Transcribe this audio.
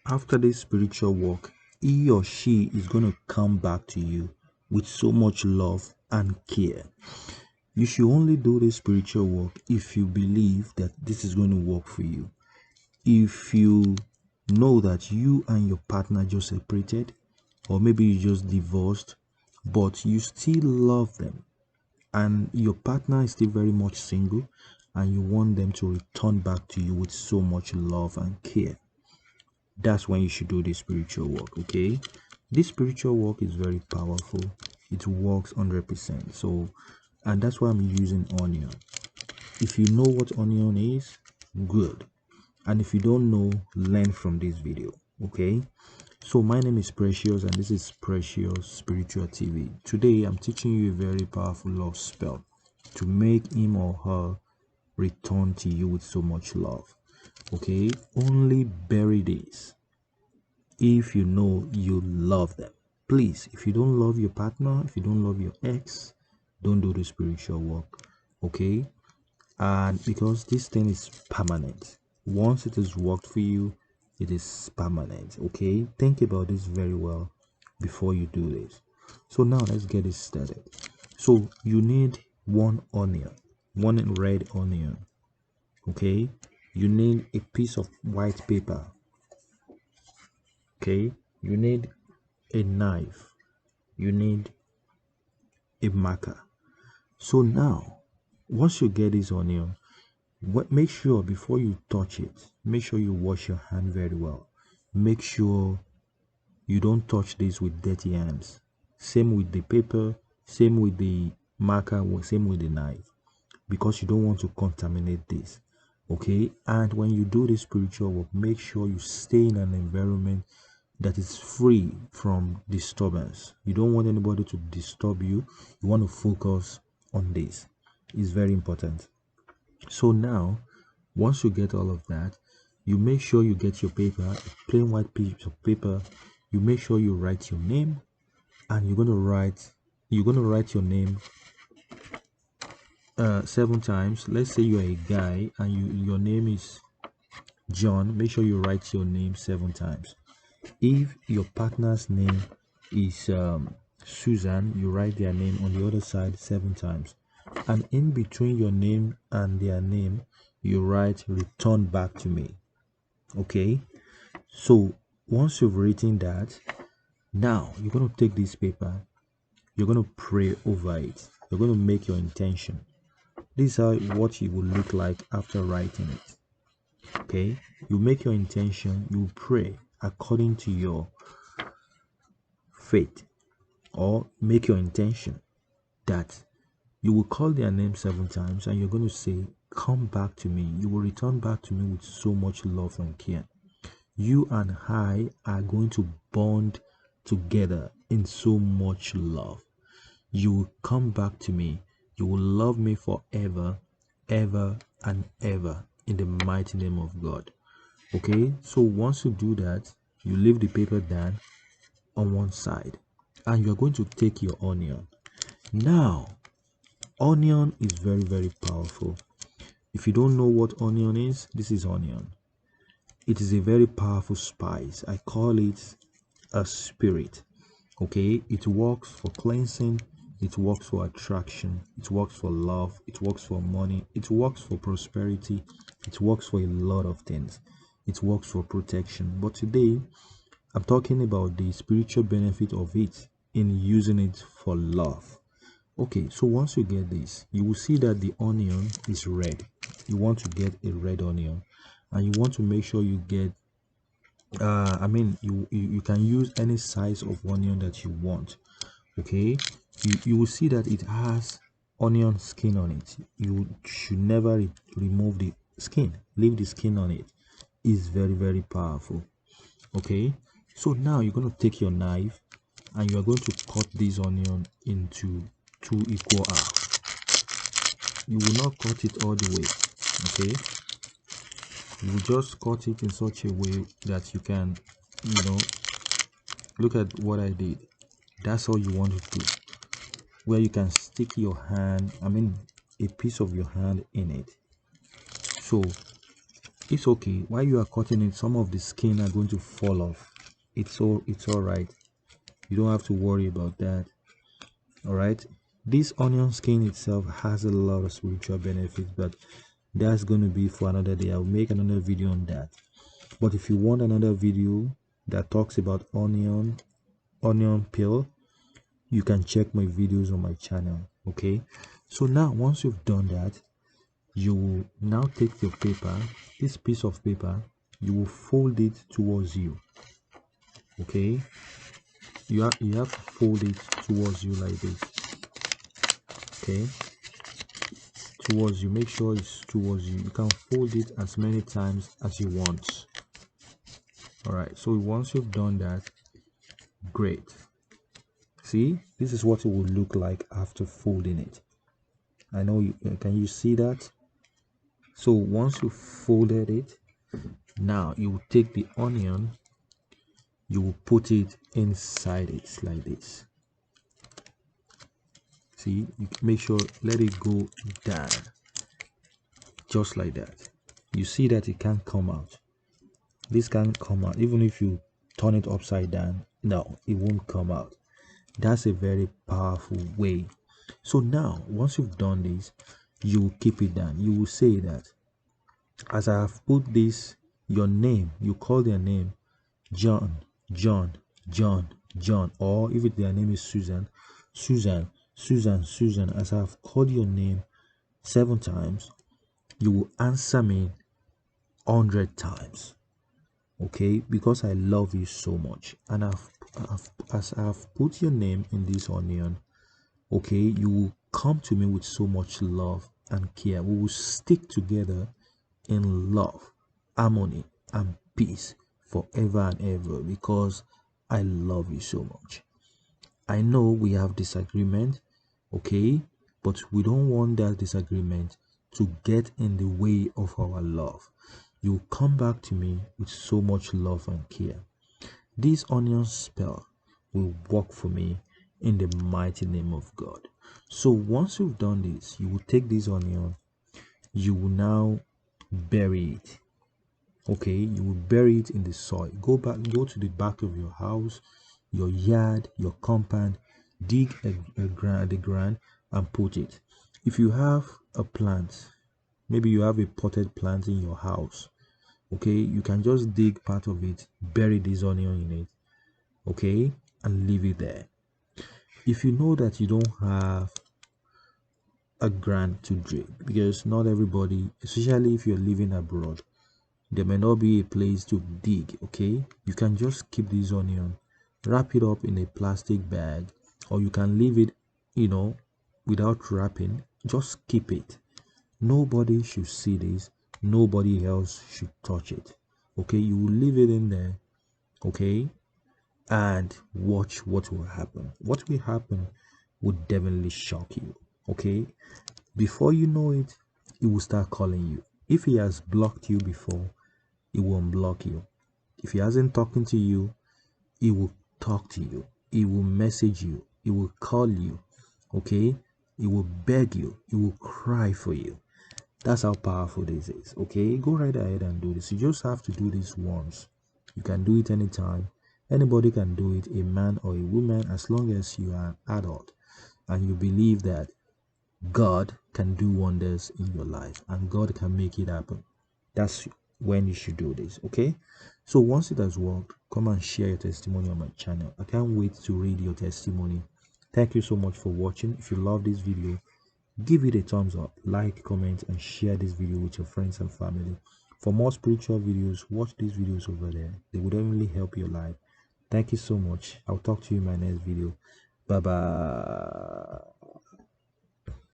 after this spiritual walk, he or she is going to come back to you with so much love and care. You should only do this spiritual work if you believe that this is going to work for you. If you know that you and your partner just separated, or maybe you just divorced, but you still love them, and your partner is still very much single, and you want them to return back to you with so much love and care, that's when you should do this spiritual work. Okay, this spiritual work is very powerful. It works 100%. So, and that's why I'm using onion. If you know what onion is, good. And if you don't know, learn from this video. Okay, so my name is Precious and this is Precious Spiritual TV. Today I'm teaching you a very powerful love spell to make him or her return to you with so much love. Okay, only bury this if you know you love them. Please, if you don't love your partner, if you don't love your ex, don't do the spiritual work. Okay, and because this thing is permanent, once it has worked for you, it is permanent. Okay, think about this very well before you do this. So now let's get it started. So you need one onion, one red onion. Okay, you need a piece of white paper. Okay, you need a knife, you need a marker. So now once you get this onion, make sure before you touch it, make sure you wash your hand very well. Make sure you don't touch this with dirty hands. Same with the paper, same with the marker, same with the knife, because you don't want to contaminate this. Okay, and when you do this spiritual work, make sure you stay in an environment that is free from disturbance. You don't want anybody to disturb you. You want to focus on this. It's very important. So now once you get all of that, you make sure you get your paper, a plain white piece of paper. You make sure you write your name, and you're going to write your name 7 times. Let's say you're a guy and your name is John. Make sure you write your name 7 times. If your partner's name is Susan, you write their name on the other side 7 times, and in between your name and their name you write return back to me. Okay, so once you've written that, now you're going to take this paper, you're going to pray over it, you're going to make your intention. This is how what it will look like after writing it. Okay, you make your intention, you pray according to your faith, or make your intention that you will call their name 7 times, and you're going to say, come back to me. You will return back to me with so much love and care. You and I are going to bond together in so much love. You will come back to me. You will love me forever, ever and ever, in the mighty name of God. Okay, so once you do that, you leave the paper down on one side, and you're going to take your onion. Now, onion is very, very powerful. If you don't know what onion is, this is onion. It is a very powerful spice. I call it a spirit. Okay, it works for cleansing, it works for attraction, it works for love, it works for money, it works for prosperity, it works for a lot of things. It works for protection. But today I'm talking about the spiritual benefit of it in using it for love. Okay, so once you get this, you will see that the onion is red. You want to get a red onion, and you want to make sure you get you can use any size of onion that you want. Okay, you will see that it has onion skin on it. You should never remove the skin, leave the skin on it. It's very, very powerful. Okay, so now you're going to take your knife and you're going to cut this onion into 2 equal halves. You will not cut it all the way. Okay, you will just cut it in such a way that you can, look at what I did. That's all you want to do, where you can stick your hand, a piece of your hand in it. So It's okay. While you are cutting it, some of the skin are going to fall off. It's all right. You don't have to worry about that. All right. This onion skin itself has a lot of spiritual benefits, but that's going to be for another day. I'll make another video on that. But if you want another video that talks about onion peel, you can check my videos on my channel. Okay, so now once you've done that, you will now take your paper, this piece of paper, you will fold it towards you. Okay, you have to fold it towards you like this. Okay, towards you. Make sure it's towards you. You can fold it as many times as you want. All right, so once you've done that, great. See, this is what it will look like after folding it. I know you can. You see that? So once you folded it, now you will take the onion, you will put it inside it like this. See, you make sure, let it go down just like that. You see that it can't come out. This can't come out. Even if you turn it upside down, no, it won't come out. That's a very powerful way. So now once you've done this, you will keep it down. You will say that as I have put this, your name, you call their name John, John, John, John, or if their name is Susan, Susan, Susan, Susan. As I have called your name 7 times, you will answer me 100 times. Okay, because I love you so much, and as I've put your name in this onion, okay, you will come to me with so much love and care. We will stick together in love, harmony, and peace forever and ever, because I love you so much. I know we have disagreement, okay, but we don't want that disagreement to get in the way of our love. You come back to me with so much love and care. This onion spell will work for me in the mighty name of God. So once you've done this, you will take this onion, you will now bury it. Okay, you will bury it in the soil. Go to the back of your house, your yard, your compound, dig the ground and put it. If you have a plant, maybe you have a potted plant in your house, okay, you can just dig part of it, bury this onion in it, okay, and leave it there. If you know that you don't have a ground to dig, because not everybody, especially if you're living abroad, there may not be a place to dig, okay, you can just keep this onion, wrap it up in a plastic bag, or you can leave it, without wrapping. Just keep it. Nobody should see this, nobody else should touch it, okay. You will leave it in there, okay, and watch what will happen. What will happen would definitely shock you, okay. Before you know it, he will start calling you. If he has blocked you before, he will unblock you. If he hasn't talking to you, he will talk to you. He will message you. He will call you, okay. He will beg you. He will cry for you. That's how powerful this is, okay. Go right ahead and do this. You just have to do this once. You can do it anytime. Anybody can do it, a man or a woman, as long as you are an adult and you believe that God can do wonders in your life and God can make it happen. That's when you should do this, okay. So once it has worked, come and share your testimony on my channel. I can't wait to read your testimony. Thank you so much for watching. If you love this video, give it a thumbs up, like, comment, and share this video with your friends and family. For more spiritual videos, watch these videos over there. They would definitely help your life. Thank you so much. I'll talk to you in my next video. Bye bye.